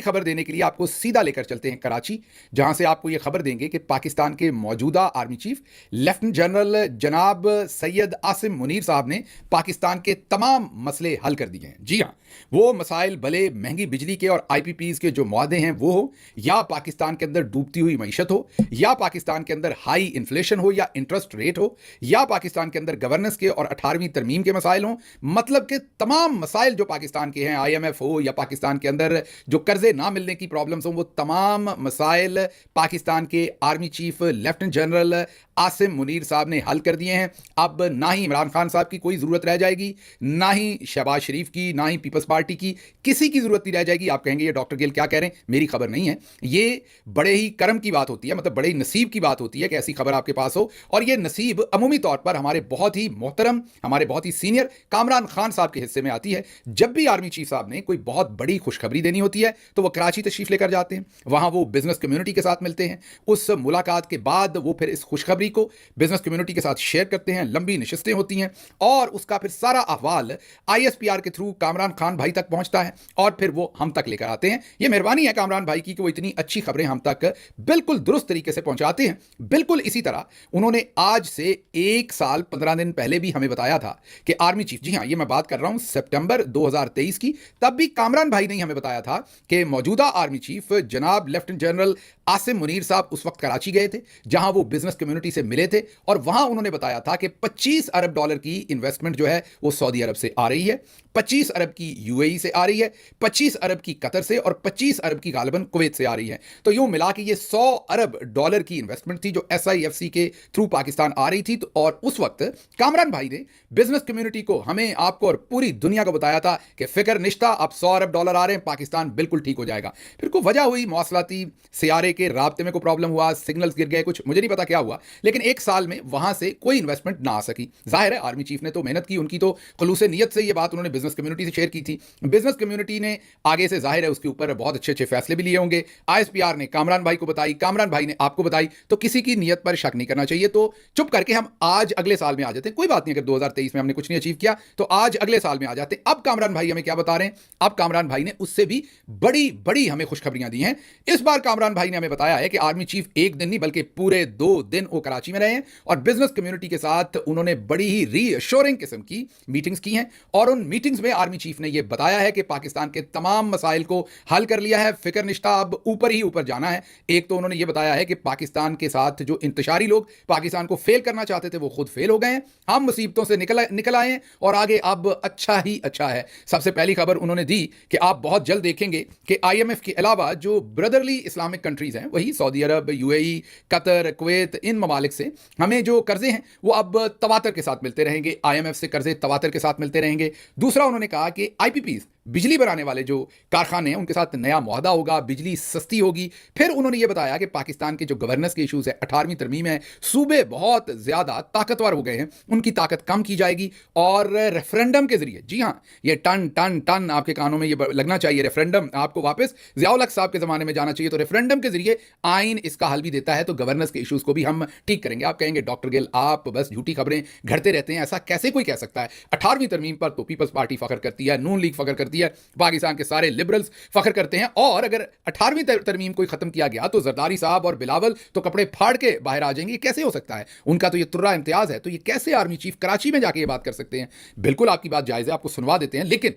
खबर देने के लिए आपको सीधा लेकर चलते हैं कराची, जहां से आपको यह खबर देंगे कि पाकिस्तान के मौजूदा आर्मी चीफ लेफ्टिनेंट जनरल जनाब सैयद आसिम मुनीर साहब ने पाकिस्तान के तमाम मसले हल कर दिए हैं। जी हां, वो मसाइल भले महंगी बिजली के और आईपीपीज के जो मुआदे हैं वो हो, या पाकिस्तान के अंदर डूबती हुई मईशत हो, या पाकिस्तान के अंदर हाई इन्फ्लेशन हो, या इंटरेस्ट रेट हो, या पाकिस्तान के अंदर गवर्नेंस के और 18वीं तरमीम के मसाइल हों, मतलब के तमाम मसाइल जो पाकिस्तान के हैं, IMF हो या पाकिस्तान के अंदर जो कर्जे ना मिलने की प्रॉब्लम्स हों, वो तमाम मसाइल पाकिस्तान के army chief lieutenant general Asim Munir साहब ने हल कर दिए हैं। अब ना ही इमरान खान साहब की कोई ज़रूरत रह जाएगी, ना ही शहबाज शरीफ की, ना ही पीपल्स पार्टी की, किसी की ज़रूरत नहीं रह जाएगी। आप कहेंगे ये डॉक्टर गिल क्या कह रहे हैं, मेरी खबर नहीं है, ये बड़े ही करम की बात होती है, मतलब बड़े ही नसीब की बात होती है कि ऐसी खबर आपके पास हो। और ये नसीब अमूमी तौर पर हमारे बहुत ही मोहतरम, हमारे बहुत ही सीनियर कामरान खान साहब के हिस्से में आती है। जब भी आर्मी चीफ साहब ने कोई बहुत बड़ी खुशखबरी देनी होती है तो वो कराची तशरीफ लेकर जाते हैं, वहां वो बिजनेस कम्युनिटी के साथ मिलते हैं। उस मुलाकात के बाद वो फिर इस खुशखबरी को बिजनेस कम्युनिटी के साथ शेयर करते हैं, लंबी नशिस्तें होती हैं और उसका फिर सारा अहवाल ISPR के थ्रू कामरान खान भाई तक पहुंचता है और फिर वो हम तक लेकर आते हैं। ये मेहरबानी है कामरान भाई की कि वो इतनी अच्छी खबरें हम तक बिल्कुल दुरुस्त तरीके से पहुंचाते हैं। बिल्कुल इसी तरह उन्होंने आज से 1 साल 15 दिन पहले भी हमें बताया था कि आर्मी चीफ, जी हां, ये मैं बात कर रहा हूं सितंबर 2023 की, तब भी कामरान भाई ने हमें बताया था कि मौजूदा आर्मी चीफ जनाब लेफ्टिनेंट जनरल आसिम मुनीर साहब उस वक्त कराची गए थे, जहां वो बिजनेस कम्युनिटी से मिले थे और वहां उन्होंने बताया था कि 25 अरब डॉलर की इन्वेस्टमेंट जो है वो सऊदी अरब से आ रही है, 25 अरब की UAE से आ रही है, 25 अरब की कतर से और 25 अरब की गालिबन कुवैत से आ रही है। तो यूं मिला के ये 100 अरब डॉलर की इन्वेस्टमेंट थी जो SIFC के थ्रू पाकिस्तान आ रही थी। तो और उस वक्त कामरान भाई ने बिजनेस कम्युनिटी को, हमें, आपको और पूरी दुनिया को बताया था कि फिक्र निश्ता, अब 100 अरब डॉलर आ रहे हैं, पाकिस्तान बिल्कुल ठीक हो जाएगा। फिर को वजह हुई मौसलाती सियारे के राब्ते में को प्रॉब्लम हुआ, सिग्नल्स गिर गए, कुछ मुझे नहीं पता क्या हुआ, लेकिन 1 साल में वहां से कोई इन्वेस्टमेंट ना आ सकी। जाहिर है आर्मी चीफ ने तो मेहनत की, उनकी तो खलूस नीयत से ये बात उन्होंने बिजनेस कम्युनिटी से शेयर की थी। बिजनेस कम्युनिटी ने आगे से जाहिर है उसके ऊपर बहुत अच्छे अच्छे फैसले भी लिए होंगे। ISPR ने कामरान भाई को बताई, कामरान भाई ने आपको बताई, तो किसी की नीयत पर शक नहीं करना चाहिए। तो चुप करके हम आज अगले साल में आ जाते हैं, कोई बात नहीं अगर 2023 में हमने कुछ नहीं अचीव किया तो आज अगले साल में आ जाते हैं। अब कामरान भाई हमें क्या बता रहे हैं, अब कामरान भाई ने उससे भी बड़ी बड़ी हमें खुशखबरियां दी हैं। इस बार कामरान भाई ने हमें बताया है कि आर्मी चीफ 1 दिन नहीं बल्कि पूरे 2 दिन वो कराची में रहे हैं और बिजनेस कम्युनिटी के साथ उन्होंने बड़ी ही रीअश्योरिंग किस्म की मीटिंग्स की हैं और उन मीटिंग्स में आर्मी चीफ ने यह बताया है कि पाकिस्तान के तमाम मसाइल को हल कर लिया है, फिक्र निश्ता अब ऊपर ही ऊपर जाना है। एक तो उन्होंने यह बताया है कि पाकिस्तान के साथ जो इंतशारी लोग पाकिस्तान को फेल करना चाहते थे वो खुद फेल हो गए हैं, हम मुसीबतों से निकल आए हैं और आगे अब अच्छा ही अच्छा है। सबसे पहली खबर उन्होंने दी कि आप बहुत जल्द देखेंगे कि IMF के अलावा जो ब्रदरली इस्लामिक कंट्रीज हैं, वही सऊदी अरब, UAE, कतर, कुवैत, इन ममालिक से हमें जो कर्जे हैं वो अब तवातर के साथ मिलते रहेंगे, IMF से कर्जे तवातर के साथ मिलते रहेंगे। दूसरा उन्होंने कहा कि IPPs, बिजली बनाने वाले जो कारखाने हैं, उनके साथ नया मुआहदा होगा, बिजली सस्ती होगी। फिर उन्होंने ये बताया कि पाकिस्तान के जो गवर्नेंस के इशूज़ है, 18वीं तरमीम है, सूबे बहुत ज़्यादा ताकतवर हो गए हैं, उनकी ताकत कम की जाएगी और रेफरेंडम के ज़रिए, जी हाँ, ये टन टन टन आपके कानों में ये लगना चाहिए, रेफरेंडम, आपको वापस ज़ियाउल हक साहब के ज़माने में जाना चाहिए। तो रेफरेंडम के ज़रिए आइन इसका हल भी देता है, तो गवर्नेंस के इशूज़ को भी हम ठीक करेंगे। आप कहेंगे डॉक्टर गिल आप बस झूठी खबरें घड़ते रहते हैं, ऐसा कैसे कोई कह सकता है? 18वीं तरमीम पर तो पीपल्स पार्टी फ़ख्र करती है, नून लीग फ़ख्र करती है, पाकिस्तान के सारे लिबरल्स फख्र करते हैं और अगर 18वीं तरमीम कोई खत्म किया गया तो जरदारी साहब और बिलावल तो कपड़े फाड़ के बाहर आ जाएंगे। ये कैसे हो सकता है? उनका तो ये तुर्रा इम्तियाज है, तो ये कैसे आर्मी चीफ कराची में जाके ये बात कर सकते हैं? बिल्कुल आपकी बात जायज़ है, आपको सुनवा देते हैं, लेकिन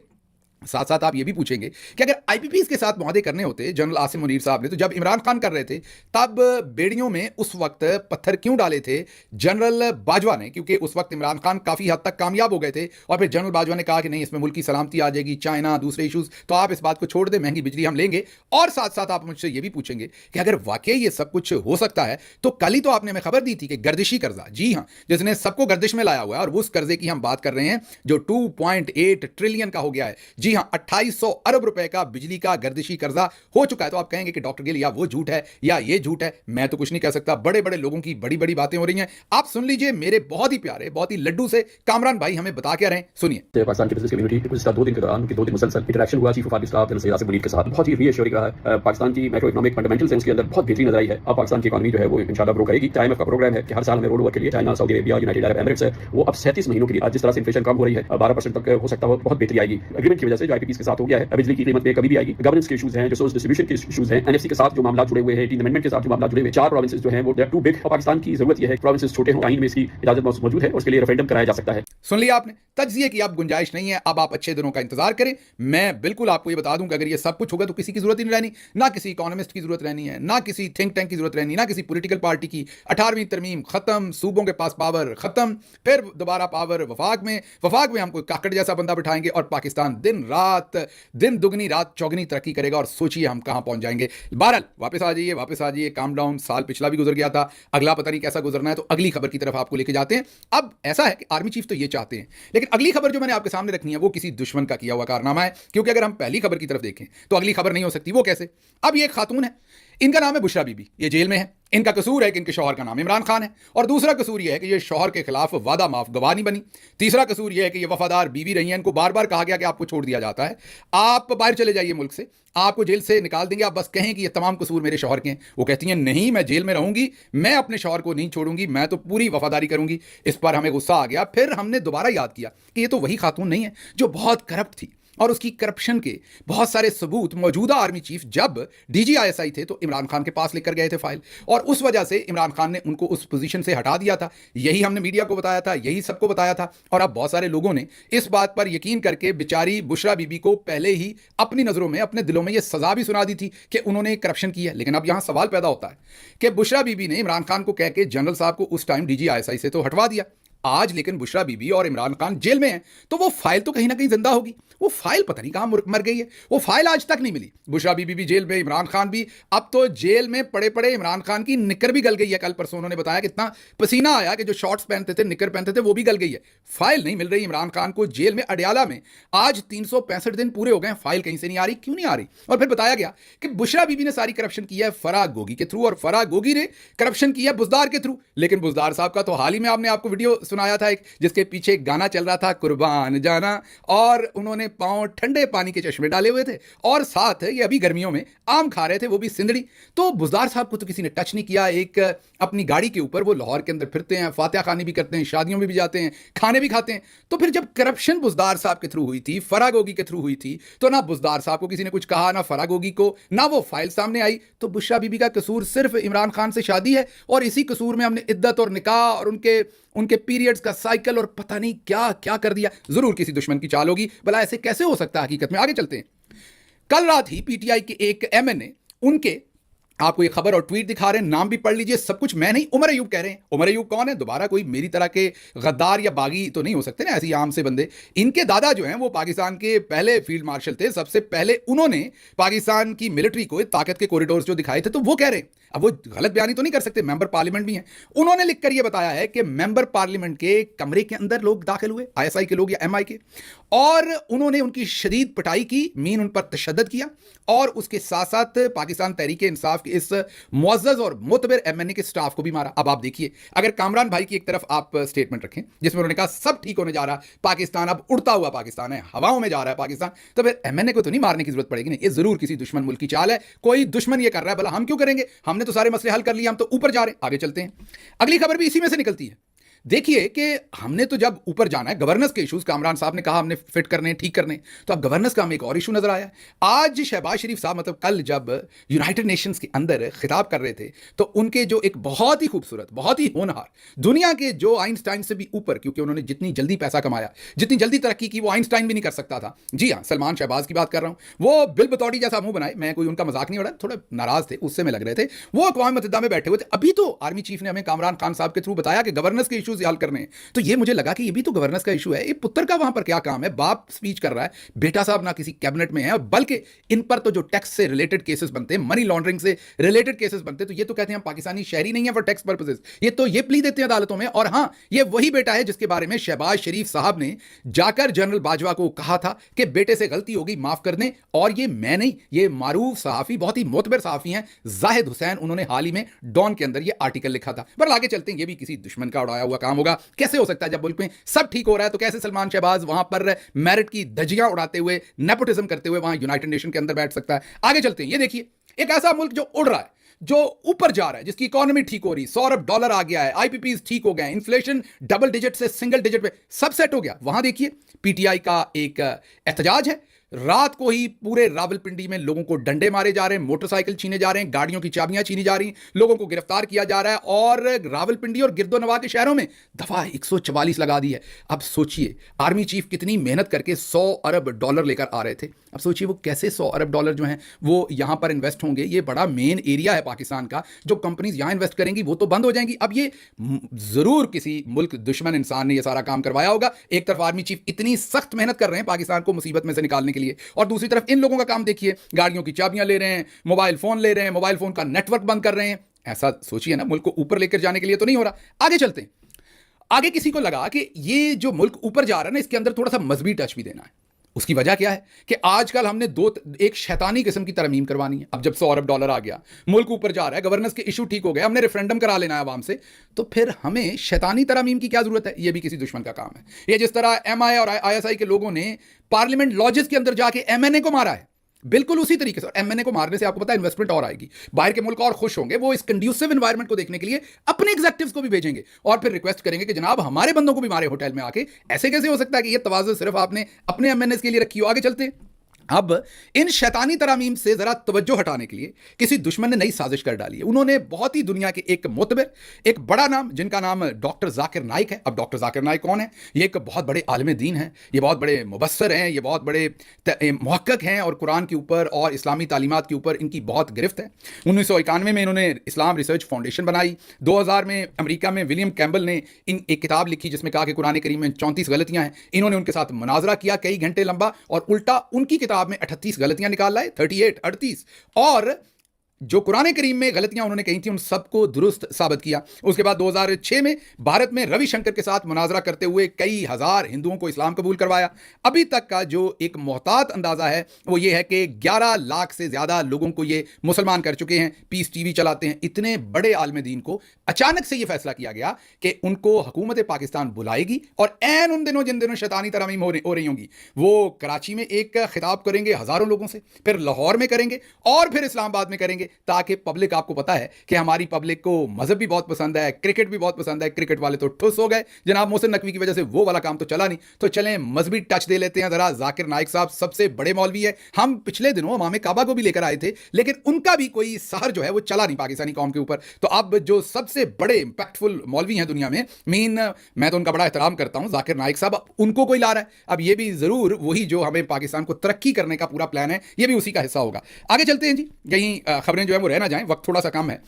साथ साथ आप ये भी पूछेंगे कि अगर IPPs के साथ मुआहदे करने होते जनरल आसिम मुनीर साहब ने, तो जब इमरान खान कर रहे थे तब बेड़ियों में उस वक्त पत्थर क्यों डाले थे जनरल बाजवा ने? क्योंकि उस वक्त इमरान खान काफ़ी हद तक कामयाब हो गए थे और फिर जनरल बाजवा ने कहा कि नहीं, इसमें मुल्क की सलामती आ जाएगी, चाइना, दूसरे इशूज़, तो आप इस बात को छोड़ दें, महंगी बिजली हम लेंगे। और साथ साथ आप मुझसे ये भी पूछेंगे कि अगर वाकई ये सब कुछ हो सकता है तो कल ही तो आपने हमें खबर दी थी कि गर्दिशी कर्जा, जी हाँ, जिसने सबको गर्दिश में लाया हुआ है, और उस कर्जे की हम बात कर रहे हैं जो 2.8 ट्रिलियन का हो गया है। जी हाँ, 2800 अरब रुपए का बिजली का गर्दिशी कर्जा हो चुका है। तो आप कहेंगे कि डॉक्टर गिल या वो झूठ है या ये झूठ है, मैं तो कुछ नहीं कह सकता, बड़े बड़े लोगों की बड़ी बड़ी बातें हो रही हैं। आप सुन लीजिए, मेरे बहुत ही प्यारे, बहुत ही लड्डू से कामरान भाई हमें बता क्या रहे हैं, सुनिए। पाकिस्तान की बिजनेस कम्युनिटी गुज़श्ता 2 दिन के दौरान 2 दिन मुसलसल इंटरेक्शन हुआ chief of army staff general Syed Asim Munir के साथ, बहुत ही रीअश्योरिंग रहा है। पाकिस्तान की मैक्रो इकोनॉमिक फंडामेंटल्स हैं उसके अंदर बहुत बेहतरी नजर आई है। अब पाकिस्तान की इकोनॉमी जो है वो इंशाल्लाह ग्रो करेगी। IMF का प्रोग्राम है कि हर साल हमें रोड ओवर के लिए China, Saudi Arabia, United Arab Emirates है, वो अब 37 महीनों के लिए, आज जिस तरह से इन्फ्लेशन कम हो रही है 12% तक हो सकता हो, बहुत बेहतरी आएगी। एग्रीमेंट की वजह से जो आईपीपीएस के साथ हो गया है, बिजली की कीमत में कभी भी आएगी, गवर्नेंस के इशूज हैं, रिसोर्स डिस्ट्रीब्यूशन के इशूज हैं, एनएफसी के साथ जो मामला जुड़े हुए हैं, 18 अमेंडमेंट के साथ जो मामला जुड़े हुए हैं, 4 प्रोविंसेस जो हैं वो टू बिग। और पाकिस्तान की जरूरत यह है कि प्रोविंसेस छोटे हों, आईन में इसकी इजाजत मौजूद है और उसके लिए रेफरेंडम कराया जा सकता है। सुन लिया आपने, तज्जिए की अब गुंजाइश नहीं है, अब आप अच्छे दिनों का इंतजार करें। मैं बिल्कुल आपको ये बता दूं कि अगर ये सब कुछ होगा तो किसी की जरूरत ही नहीं रहनी, ना किसी इकोनॉमिस्ट की जरूरत रहनी है, ना किसी थिंक टैंक की जरूरत रहनी, ना किसी पॉलिटिकल पार्टी की। 18वीं तरमीम खत्म, सूबों के पास पावर खत्म, फिर दोबारा पावर वफाक में हम कोई काकड़ जैसा बंदा बिठाएंगे और पाकिस्तान दिन दुगनी रात चौगनी तरक्की करेगा। और सोचिए हम कहां पहुंच जाएंगे। बहरहाल वापस आ जाइए, काम डाउन। साल पिछला भी गुजर गया था, अगला पता नहीं कैसा गुजरना है, तो अगली खबर की तरफ आपको लेके जाते हैं। अब ऐसा है कि आर्मी चीफ तो ये चाहते हैं, लेकिन अगली खबर जो मैंने आपके सामने रखनी है वो किसी दुश्मन का किया हुआ कारनामा है। क्योंकि अगर हम पहली खबर की तरफ देखें तो अगली खबर नहीं हो सकती। वो कैसे? अब ये एक खातून है, इनका नाम है बुशरा बीबी, ये जेल में है। इनका कसूर है कि इनके शौहर का नाम इमरान खान है, और दूसरा कसूर यह है कि ये शौहर के खिलाफ वादा माफ गवाह नहीं बनी। तीसरा कसूर यह है कि ये वफादार बीवी रही है, इनको बार बार कहा गया कि आपको छोड़ दिया जाता है, आप बाहर चले जाइए मुल्क से, आपको जेल से निकाल देंगे, आप बस कहें कि ये तमाम कसूर मेरे शौहर के हैं। वो कहती हैं नहीं, मैं जेल में रहूंगी, मैं अपने शौहर को नहीं छोड़ूंगी, मैं तो पूरी वफादारी करूंगी। इस पर हमें गुस्सा आ गया, फिर हमने दोबारा याद किया कि ये तो वही खातून नहीं है जो बहुत करप्ट थी, और उसकी करप्शन के बहुत सारे सबूत मौजूदा आर्मी चीफ जब DGISI थे तो इमरान खान के पास लेकर गए थे फाइल, और उस वजह से इमरान खान ने उनको उस पोजीशन से हटा दिया था। यही हमने मीडिया को बताया था, यही सबको बताया था, और अब बहुत सारे लोगों ने इस बात पर यकीन करके बेचारी बुशरा बीबी को पहले ही अपनी नज़रों में, अपने दिलों में यह सजा भी सुना दी थी कि उन्होंने करप्शन किया है। लेकिन अब यहां सवाल पैदा होता है कि बुशरा बीबी ने इमरान खान को कह के जनरल साहब को उस टाइम DGISI से तो हटवा दिया, आज लेकिन बुशरा बीबी और इमरान खान जेल में हैं, तो वो फाइल तो कहीं ना कहीं जिंदा होगी। वो फाइल पता नहीं कहां मर गई है, वो फाइल आज तक नहीं मिली। बुशरा बीबी भी जेल में, इमरान खान भी। अब तो जेल में पड़े पड़े इमरान खान की निकर भी गल गई है। कल परसों उन्होंने बताया कि इतना पसीना आया कि जो शॉर्ट्स पहनते थे, निकर पहनते थे, वो भी गल गई है। फाइल नहीं मिल रही इमरान खान को जेल में अडयाला में। आज 365 दिन पूरे हो गए, फाइल कहीं से नहीं आ रही। क्यों नहीं आ रही? और फिर बताया गया कि बुशरा बीबी ने सारी करप्शन की है फराह गोगी के थ्रू, और फराह गोगी ने करप्शन किया बुजदार के थ्रू। लेकिन बुजदार साहब का तो हाल ही में आपने आपको वीडियो सुनाया था एक, जिसके पीछे एक गाना चल रहा था कुर्बान जाना, और उन्होंने पांव ठंडे पानी के चश्मे डाले हुए थे, और साथ ये अभी गर्मियों में आम खा रहे थे, वो भी सिंदड़ी। तो बुजदार साहब को तो किसी ने टच नहीं किया। एक अपनी गाड़ी के ऊपर वो लाहौर के अंदर फिरते हैं, फातिहा खानी भी करते हैं, शादियों में भी जाते हैं, खाने भी खाते हैं। तो फिर जब करप्शन बुजदार साहब के थ्रू हुई थी, फराह गोगी के थ्रू हुई थी, तो ना बुजदार साहब को किसी ने कुछ कहा, ना फराह गोगी को, ना वो फाइल सामने आई। तो बुशरा बीबी का कसूर सिर्फ इमरान खान से शादी है, और इसी कसूर में हमने इद्दत और निकाह और उनके पीरियड्स का साइकिल और पता नहीं क्या क्या कर दिया। जरूर किसी दुश्मन की चाल होगी। भला ऐसे कैसे हो सकता है हकीकत में? आगे चलते हैं। कल रात ही PTI के एक MNA, उनके आपको ये खबर और ट्वीट दिखा रहे हैं, नाम भी पढ़ लीजिए, सब कुछ मैं नहीं, उमर अयूब कह रहे हैं। उमर अयूब कौन है? दोबारा कोई मेरी तरह के गद्दार या बागी तो नहीं हो सकते ना, ऐसी आम से बंदे। इनके दादा जो हैं वो पाकिस्तान के पहले फील्ड मार्शल थे, सबसे पहले उन्होंने पाकिस्तान की मिलिट्री को ताकत के कॉरिडोर्स जो दिखाए थे। तो वो कह रहे हैं, अब वो गलत बयानी तो नहीं कर सकते, मेंबर पार्लियामेंट भी हैं। उन्होंने लिखकर ये बताया है कि मेंबर पार्लियामेंट के कमरे के अंदर लोग दाखिल हुए, ISI के लोग या MI के, और उन्होंने उनकी शदीद पिटाई की, मीन उन पर तशद्दुद किया, और उसके साथ साथ पाकिस्तान तहरीक इंसाफ के इस मुअज़्ज़ज़ और मोतबर MNA के स्टाफ को भी मारा। अब आप देखिए, अगर कामरान भाई की एक तरफ आप स्टेटमेंट रखें जिसमें उन्होंने कहा सब ठीक होने जा रहा, पाकिस्तान अब उड़ता हुआ पाकिस्तान है, हवाओं में जा रहा है पाकिस्तान, तो फिर MNA को तो नहीं मारने की जरूरत पड़ेगी। नहीं, ये जरूर किसी दुश्मन मुल्क की चाल है। कोई दुश्मन ये कर रहा है, भला हम क्यों करेंगे? हमने तो सारे मसले हल कर लिए, हम तो ऊपर जा रहे हैं। आगे चलते हैं, अगली खबर भी इसी में से निकलती है। देखिए कि हमने तो जब ऊपर जाना है, गवर्नेंस के इश्यूज कामरान साहब ने कहा हमने फिट करने, ठीक करने, तो अब गवर्नेंस का हमें एक और इशू नजर आया। आज शहबाज शरीफ साहब, मतलब कल जब यूनाइटेड नेशंस के अंदर खिताब कर रहे थे, तो उनके जो एक बहुत ही खूबसूरत, बहुत ही होनहार, दुनिया के जो आइंस्टाइन से भी ऊपर, क्योंकि उन्होंने जितनी जल्दी पैसा कमाया, जितनी जल्दी तरक्की की, वो आइंस्टाइन भी नहीं कर सकता था। जी हाँ, सलमान शहबाज की बात कर रहा हूं। वो बिल बतौड़ी जैसा मुंह बनाए, मैं कोई उनका मजाक नहीं उड़ा, थोड़ा नाराज थे, उससे में लग रहे थे। वो अक़वाम मुत्तहिदा में बैठे हुए थे। अभी तो आर्मी चीफ ने हमें कामरान खान साहब के थ्रू बताया कि गवर्नेंस के इशूज हल करने हैं। तो ये मुझे लगा कि ये भी तो गवर्नेंस का इशू है। ये पुत्र का वहां पर क्या काम है? बाप स्पीच कर रहा है, बेटा साहब ना किसी कैबिनेट में है, बल्कि इन पर तो जो टैक्स से रिलेटेड केसेस बनते हैं, मनी लॉन्ड्रिंग से रिलेटेड केसेस बनते हैं, तो ये तो कहते हैं हम पाकिस्तानी शहरी नहीं है फॉर टैक्स पर्पसेस। ये तो ये प्ली देते हैं अदालतों में। और हाँ, ये वही बेटा है जिसके बारे में शहबाज शरीफ साहब ने जाकर जनरल बाजवा को कहा था कि बेटे से गलती होगी, माफ कर दें। और ये मैं नहीं, ये मारूफ सहाफी, बहुत ही मोतबर सहाफी हैं, जाहिद हुसैन, उन्होंने हाल ही में डॉन के अंदर ये आर्टिकल लिखा था। पर आगे चलते हैं, ये भी किसी दुश्मन का उड़ाया हुआ काम होगा। कैसे हो सकता है जब मुल्क में सब ठीक हो रहा है, तो कैसे सलमान शहबाज वहां पर मेरिट की धज्जियां उड़ाते हुए, नेपोटिज्म करते हुए वहां यूनाइटेड नेशन के अंदर बैठ सकता है? आगे चलते हैं, ये देखिए, एक ऐसा मुल्क जो उड़ रहा है, जो ऊपर जा रहा है, जिसकी इकोनॉमी ठीक हो रही, $100 अरब आ गया है, IPPs ठीक हो गए, इन्फ्लेशन डबल डिजिट से सिंगल डिजिट पे सब सेट हो गया, वहां देखिए PTI का एक एहतजाज है। रात को ही पूरे रावलपिंडी में लोगों को डंडे मारे जा रहे हैं, मोटरसाइकिल छीने जा रहे हैं, गाड़ियों की चाबियां छीनी जा रही, लोगों को गिरफ्तार किया जा रहा है और रावलपिंडी और गिरदोनवा के शहरों में दफा 144 लगा दी है। अब सोचिए आर्मी चीफ कितनी मेहनत करके $100 अरब लेकर आ रहे थे, अब सोचिए वो कैसे $100 अरब जो हैं वो यहां पर इन्वेस्ट होंगे। ये बड़ा मेन एरिया है पाकिस्तान का, जो कंपनीज यहां इन्वेस्ट करेंगी वो तो बंद हो जाएंगी। अब ये जरूर किसी मुल्क दुश्मन इंसान ने ये सारा काम करवाया होगा। एक तरफ आर्मी चीफ इतनी सख्त मेहनत कर रहे हैं पाकिस्तान को मुसीबत में से निकालने के लिए, और दूसरी तरफ इन लोगों का काम देखिए, गाड़ियों की चाबियां ले रहे हैं, मोबाइल फोन ले रहे हैं, मोबाइल फोन का नेटवर्क बंद कर रहे हैं। ऐसा सोचिए ना, मुल्क को ऊपर लेकर जाने के लिए तो नहीं हो रहा। आगे चलते हैं। आगे किसी को लगा कि ये जो मुल्क ऊपर जा रहा है ना, इसके अंदर थोड़ा सा मजहबी टच भी देना है। उसकी वजह क्या है कि आजकल हमने एक शैतानी किस्म की तरमीम करवानी है। अब जब $100 अरब आ गया, मुल्क ऊपर जा रहा है, गवर्नेंस के इशू ठीक हो गए, हमने रेफरेंडम करा लेना है आवाम से, तो फिर हमें शैतानी तरमीम की क्या जरूरत है? ये भी किसी दुश्मन का काम है। ये जिस तरह MI और ISI के लोगों ने पार्लियामेंट लॉजेस के अंदर जाके MNA को मारा है, बिल्कुल उसी तरीके से। MNA को मारने से आपको पता है इन्वेस्टमेंट और आएगी, बाहर के मुल्क और खुश होंगे, वो इस कंड्यूसिव एनवायरनमेंट को देखने के लिए अपने एग्जेक्टिव्स को भी भेजेंगे और फिर रिक्वेस्ट करेंगे कि जनाब हमारे बंदों को भी मारे होटल में आके। ऐसे कैसे हो सकता है कि ये तवाज़ुन सिर्फ आपने अपने MNAs के लिए रखी हो? आगे चलते हैं। अब इन शैतानी तरामीम से जरा तवज्जो हटाने के लिए किसी दुश्मन ने नई साजिश कर डाली है। उन्होंने बहुत ही दुनिया के एक मोतबर, एक बड़ा नाम, जिनका नाम डॉक्टर जाकिर नाइक है। अब डॉक्टर जाकिर नाइक कौन है? ये एक बहुत बड़े आलिम दीन हैं, ये बहुत बड़े मुबस्सर हैं, ये बहुत बड़े मुहक्किक हैं और कुरान के ऊपर और इस्लामी तालीमात के ऊपर इनकी बहुत गिरफ्त है। 1991 में इन्होंने इस्लाम रिसर्च फाउंडेशन बनाई। 2000 में अमेरिका में विलियम कैम्बल ने एक किताब लिखी जिसमें कहा कि कुरान करीम में 34 गलतियां हैं। इन्होंने उनके साथ मुनाजरा किया कई घंटे लंबा और उल्टा उनकी किताब में 38 गलतियां निकाल लाए, 38 और जो कुरान करीम में गलतियां उन्होंने कही थी उन सबको दुरुस्त साबित किया। उसके बाद 2006 में भारत में रविशंकर के साथ मुनाजरा करते हुए कई हजार हिंदुओं को इस्लाम कबूल करवाया। अभी तक का जो एक मोहतात अंदाजा है वो ये है कि 11 लाख से ज्यादा लोगों को ये मुसलमान कर चुके हैं। पीस टीवी चलाते हैं। इतने बड़े आलिम दीन को अचानक से यह फैसला किया गया कि उनको हुकूमत पाकिस्तान बुलाएगी और ऐन उन दिनों जिन दिनों शैतानी तरमीम हो रही होंगी, वो कराची में एक खिताब करेंगे हजारों लोगों से, फिर लाहौर में करेंगे और फिर इस्लामाबाद में करेंगे, ताकि पब्लिक, आपको पता है कि हमारी पब्लिक को मजहब भी बहुत पसंद है, क्रिकेट भी बहुत पसंद है। क्रिकेट वाले तो ठुस हो गए जनाब मोहसिन नकवी की वजह से, वो वाला काम तो चला नहीं। तो चलें मजहबी टच दे लेते हैं जरा। जाकिर नाइक साहब सबसे बड़े मौलवी है। हम पिछले दिनों इमाम काबा को भी लेकर आए थे, लेकिन उनका भी कोई सहर जो है वो चला नहीं पाकिस्तानी कौम के ऊपर। तो अब जो सबसे बड़े इंपैक्टफुल मौलवी हैं दुनिया में, मैं तो उनका बड़ा एहतराम करता हूं, जाकिर नाइक साहब, उनको कोई ला रहा है। अब ये भी जरूर वही जो हमें पाकिस्तान को तरक्की करने का पूरा प्लान है, ये भी उसी का हिस्सा होगा। आगे चलते हैं जी, कहीं खबरें जो है वो रह ना जाएं, वक्त थोड़ा सा कम है।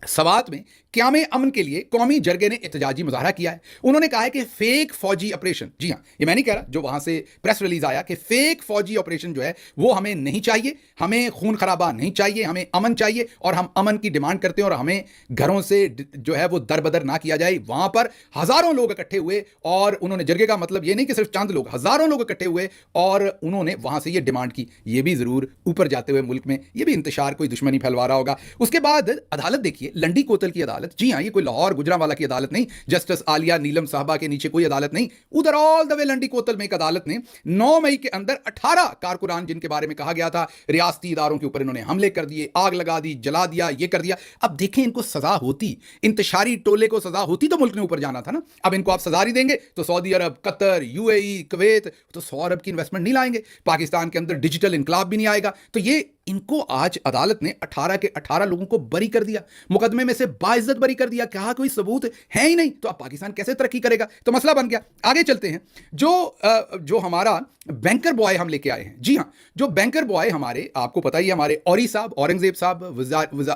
सवात में क़याम अमन के लिए कौमी जरगे ने एहतजाजी मुजाहरा किया है। उन्होंने कहा है कि फेक फौजी ऑपरेशन, जी हाँ, ये मैं नहीं कह रहा, जो वहां से प्रेस रिलीज आया कि फेक फौजी ऑपरेशन जो है वो हमें नहीं चाहिए, हमें खून खराबा नहीं चाहिए, हमें अमन चाहिए और हम अमन की डिमांड करते हैं और हमें घरों से जो है वो दरबदर ना किया जाए। वहां पर हजारों लोग इकट्ठे हुए और उन्होंने, जरगे का मतलब ये नहीं कि सिर्फ चंद लोग, हजारों लोग इकट्ठे हुए और उन्होंने वहां से ये डिमांड की। ये भी जरूर ऊपर जाते हुए मुल्क में ये भी इंतशार, कोई दुश्मनी फैलवा रहा होगा। उसके बाद अदालत देखिए, लंडी कोतल की अदालत, जी हाँ, ये कोई लाहौर गुजरांवाला की अदालत नहीं, जस्टिस आलिया नीलम साहबा के नीचे कोई अदालत नहीं, उधर ऑल द वे लंडी कोतल में एक अदालत ने 9 मई के अंदर 18 कारकुनान जिनके बारे में कहा गया था रियासती इदारों के ऊपर इन्होंने हमले कर दिए, आग लगा दी, जला दिया, ये कर दिया। अब देखें, इनको सजा होती, इंतशारी टोले को सजा होती तो मुल्क ने ऊपर जाना था ना। अब इनको आप सजा नहीं देंगे तो सऊदी अरब, कतर, UAE, कुवैत तो 100 अरब की इन्वेस्टमेंट नहीं लाएंगे, पाकिस्तान के अंदर डिजिटल इनकलाब भी नहीं आएगा। तो ये इनको आज अदालत ने 18 के 18 लोगों को बरी कर दिया, मुकदमे में से बाइज्जत बरी कर दिया। कहा कोई सबूत है ही नहीं, तो अब पाकिस्तान कैसे तरक्की करेगा? तो मसला बन गया। आगे चलते हैं। जो हमारा बैंकर बॉय हम लेके आए हैं, जी हाँ, जो बैंकर बॉय हमारे, आपको पता ही है, हमारे औरी साहब, औरंगजेब साहब,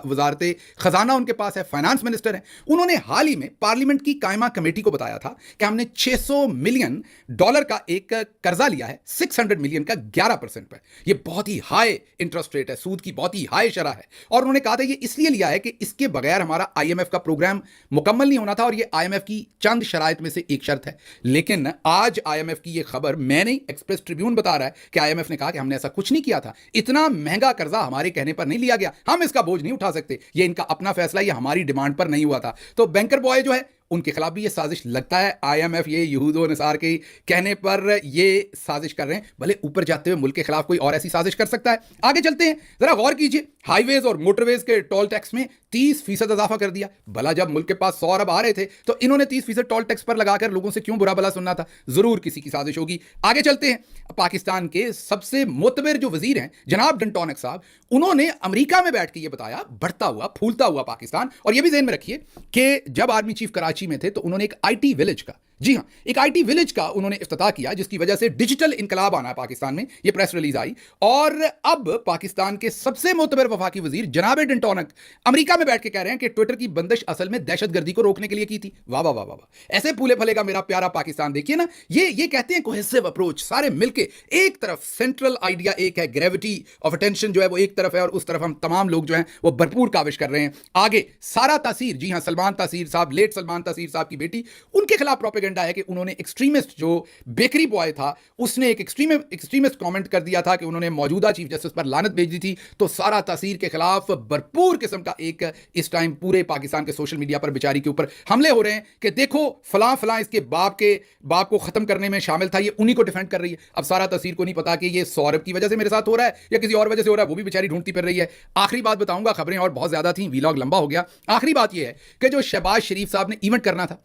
वजारत खजाना उनके पास है, फाइनेंस मिनिस्टर हैं। उन्होंने हाल ही में पार्लियामेंट की कायमा कमेटी को बताया था कि हमने $600 मिलियन का एक कर्जा लिया है, 600 मिलियन का 11% पर। यह बहुत ही हाई इंटरेस्ट रेट है, सूद की बहुत ही हाई शरह है। और उन्होंने कहा था ये इसलिए लिया है कि इसके बगैर हमारा IMF का प्रोग्राम मुकम्मल नहीं होना था और ये IMF की चंद शराइत में से एक शर्त है। लेकिन आज IMF की ये खबर, मैं नहीं, एक्सप्रेस ट्रिब्यून बता रहा है कि IMF ने कहा कि हमने ऐसा कुछ नहीं किया था, इतना महंगा कर्जा हमारे कहने पर नहीं लिया गया, हम इसका बोझ नहीं उठा सकते, ये इनका अपना फैसला, ये हमारी डिमांड पर नहीं हुआ था। तो बैंकर बॉय जो है उनके खिलाफ भी ये साजिश लगता है। IMF ये यहूदो नसार के कहने पर ये साजिश कर रहे हैं, भले ऊपर जाते हुए मुल्क के खिलाफ कोई और ऐसी साजिश कर सकता है। आगे चलते हैं, जरा गौर कीजिए, हाईवेज और मोटरवेज के टोल टैक्स में 30% इजाफा कर दिया। भला जब मुल्क के पास 100 अरब आ रहे थे तो इन्होंने 30% टोल टैक्स पर लगाकर लोगों से क्यों बुरा भला सुनना था? जरूर किसी की साजिश होगी। आगे चलते हैं, पाकिस्तान के सबसे मोतबर जो वजीर हैं जनाब डंटोनिक साहब, उन्होंने अमेरिका में बैठ के ये बताया, बढ़ता हुआ फूलता हुआ पाकिस्तान। और ये भी ध्यान में रखिए कि जब आर्मी चीफ कराची में थे तो उन्होंने एक IT विलेज का, जी हां, एक IT विलेज का उन्होंने इफ्तिताह किया, जिसकी वजह से डिजिटल इनकलाब आना है पाकिस्तान में। ये प्रेस रिलीज आई और अब पाकिस्तान के सबसे मोतबर वफाकी वजीर जनाब डंटोनिक अमेरिका में बैठ के कह रहे हैं कि ट्विटर की बंदिश असल में दहशतगर्दी को रोकने के लिए की थी। वाह वाह वाह वाह, ऐसे फूले फलेगा मेरा प्यारा पाकिस्तान। देखिए ना, ये कहते हैं कोहेसिव अप्रोच, सारे मिलके एक तरफ सेंट्रल आइडिया एक है, ग्रेविटी ऑफ अटेंशन जो है वो एक तरफ है और उस तरफ हम तमाम लोग जो हैं वो भरपूर काविश कर रहे हैं। आगे सारा तासीर, जी हां, सलमान तासीर साहब, लेट सलमान तासीर साहब की बेटी, उनके खिलाफ प्रोपेगेंडा है कि उन्होंने एक्सट्रीमिस्ट जो बेकरी बॉय था उसने एक एक्सट्रीमिस्ट कमेंट कर दिया था कि उन्होंने मौजूदा चीफ जस्टिस पर लानत भेज दी थी। तो सारा तासीर के खिलाफ भरपूर किस्म का एक इस टाइम पूरे पाकिस्तान के सोशल मीडिया पर बेचारी के ऊपर हमले हो रहे हैं कि देखो फलां फलां इसके बाप को खत्म करने में शामिल था, ये उन्हीं को डिफेंड कर रही है। अब सारा तासीर को नहीं पता कि ये सौरभ की वजह से मेरे साथ हो रहा है या किसी और वजह से हो रहा है, वो भी बेचारी ढूंढती फिर रही है। आखिरी बात बताऊंगा, खबरें और बहुत ज्यादा थी, वीलॉग लंबा हो गया। आखिरी बात यह है कि जो शहबाज शरीफ साहब ने इवेंट करना था,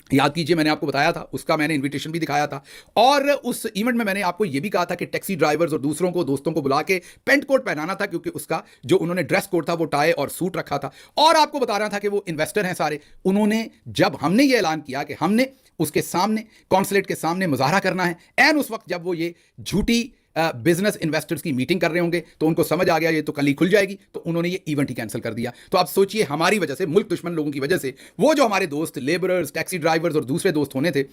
याद कीजिए मैंने आपको बताया था, उसका मैंने इनविटेशन भी दिखाया था और उस इवेंट में मैंने आपको यह भी कहा था कि टैक्सी ड्राइवर्स और दूसरों को, दोस्तों को बुला के पेंट कोट पहनाना था, क्योंकि उसका जो उन्होंने ड्रेस कोड था वो टाई और सूट रखा था। और आपको बता रहा था कि वो इन्वेस्टर हैं सारे। उन्होंने, जब हमने ये ऐलान किया कि हमने उसके सामने, कॉन्सुलेट के सामने मुजाहरा करना है, एंड उस वक्त जब वो ये झूठी बिजनेस इन्वेस्टर्स की मीटिंग कर रहे होंगे तो उनको समझ आ गया ये तो कल ही खुल जाएगी, तो उन्होंने ये इवेंट ही कैंसिल कर दिया। तो आप सोचिए, हमारी वजह से, मुल्क दुश्मन लोगों की वजह से, वो जो हमारे दोस्त लेबरर्स, टैक्सी ड्राइवर्स और दूसरे दोस्त होने थे,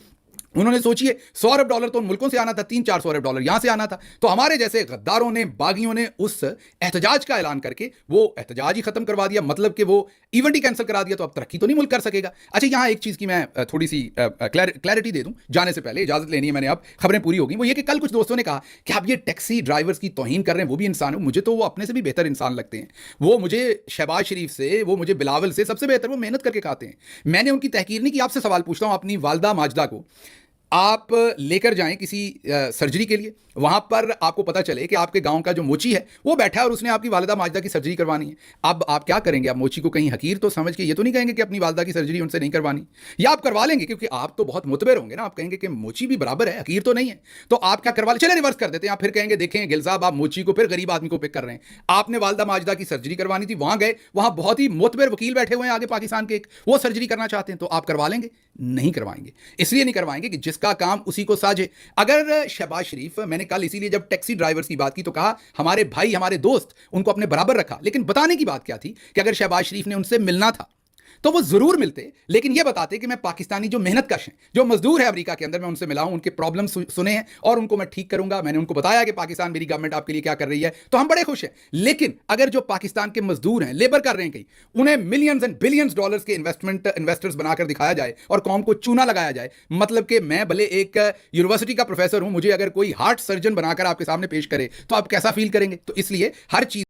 उन्होंने सोचिए $100 अरब तो उन मुल्कों से आना था, 300-400 अरब यहां से आना था। तो हमारे जैसे गद्दारों ने, बागियों ने उस एहतजाज का ऐलान करके वो एहतजाज ही खत्म करवा दिया, मतलब कि वो इवेंट ही कैंसिल करा दिया। तो अब तरक्की तो नहीं मुल्क कर सकेगा। अच्छा, यहां एक चीज की मैं थोड़ी सी क्लैरिटी दे दूं जाने से पहले, इजाजत लेनी है मैंने, अब खबरें पूरी हो गई। वो ये कि कल कुछ दोस्तों ने कहा कि आप ये टैक्सी ड्राइवर्स की तौहीन कर रहे हैं, वो भी इंसान है। मुझे तो वो अपने से भी बेहतर इंसान लगते हैं। वो मुझे शहबाज शरीफ से, वो मुझे बिलावल से सबसे बेहतर, वो मेहनत करके खाते हैं। मैंने उनकी तहकीर नहीं की। आपसे सवाल पूछता हूं, अपनी वालदा माजदा को आप लेकर जाएं किसी सर्जरी के लिए, वहां पर आपको पता चले कि आपके गांव का जो मोची है वो बैठा है और उसने आपकी वालिदा माजदा की सर्जरी करवानी है। अब आप क्या करेंगे? आप मोची को कहीं हकीर तो समझ के ये तो नहीं कहेंगे कि अपनी वालिदा की सर्जरी उनसे नहीं करवानी, या आप करवा लेंगे क्योंकि आप तो बहुत मुतबर होंगे ना, आप कहेंगे कि मोची भी बराबर है, हकीर तो नहीं है, तो आप क्या करवा ले। चले रिवर्स कर देते हैं, आप फिर कहेंगे देखें गिल साहब, आप मोची को फिर गरीब आदमी को पिक कर रहे हैं। आपने वालिदा माजदा की सर्जरी करवानी थी, वहां गए, वहां बहुत ही मुतबर वकील बैठे हुए हैं आगे पाकिस्तान के, एक वो सर्जरी करना चाहते हैं, तो आप करवा लेंगे? नहीं करवाएंगे। इसलिए नहीं करवाएंगे कि जिसका काम उसी को साझे। अगर शहबाज शरीफ, मैंने कल इसीलिए जब टैक्सी ड्राइवर्स की बात की तो कहा हमारे भाई, हमारे दोस्त, उनको अपने बराबर रखा, लेकिन बताने की बात क्या थी कि अगर शहबाज शरीफ ने उनसे मिलना था तो वो जरूर मिलते, लेकिन ये बताते कि मैं पाकिस्तानी जो मेहनतकश हैं, जो मजदूर है अमेरिका के अंदर, मैं उनसे मिला हूं, उनके प्रॉब्लम सुने हैं और उनको मैं ठीक करूंगा। मैंने उनको बताया कि पाकिस्तान, मेरी गवर्नमेंट आपके लिए क्या कर रही है, तो हम बड़े खुश हैं। लेकिन अगर जो पाकिस्तान के मजदूर हैं, लेबर कर रहे हैं कहीं, उन्हें मिलियंस एंड बिलियंस डॉलर्स के इन्वेस्टर्स बनाकर दिखाया जाए और कौम को चूना लगाया जाए, मतलब कि मैं भले एक यूनिवर्सिटी का प्रोफेसर हूं, मुझे अगर कोई हार्ट सर्जन बनाकर आपके सामने पेश करे तो आप कैसा फील करेंगे? तो इसलिए हर चीज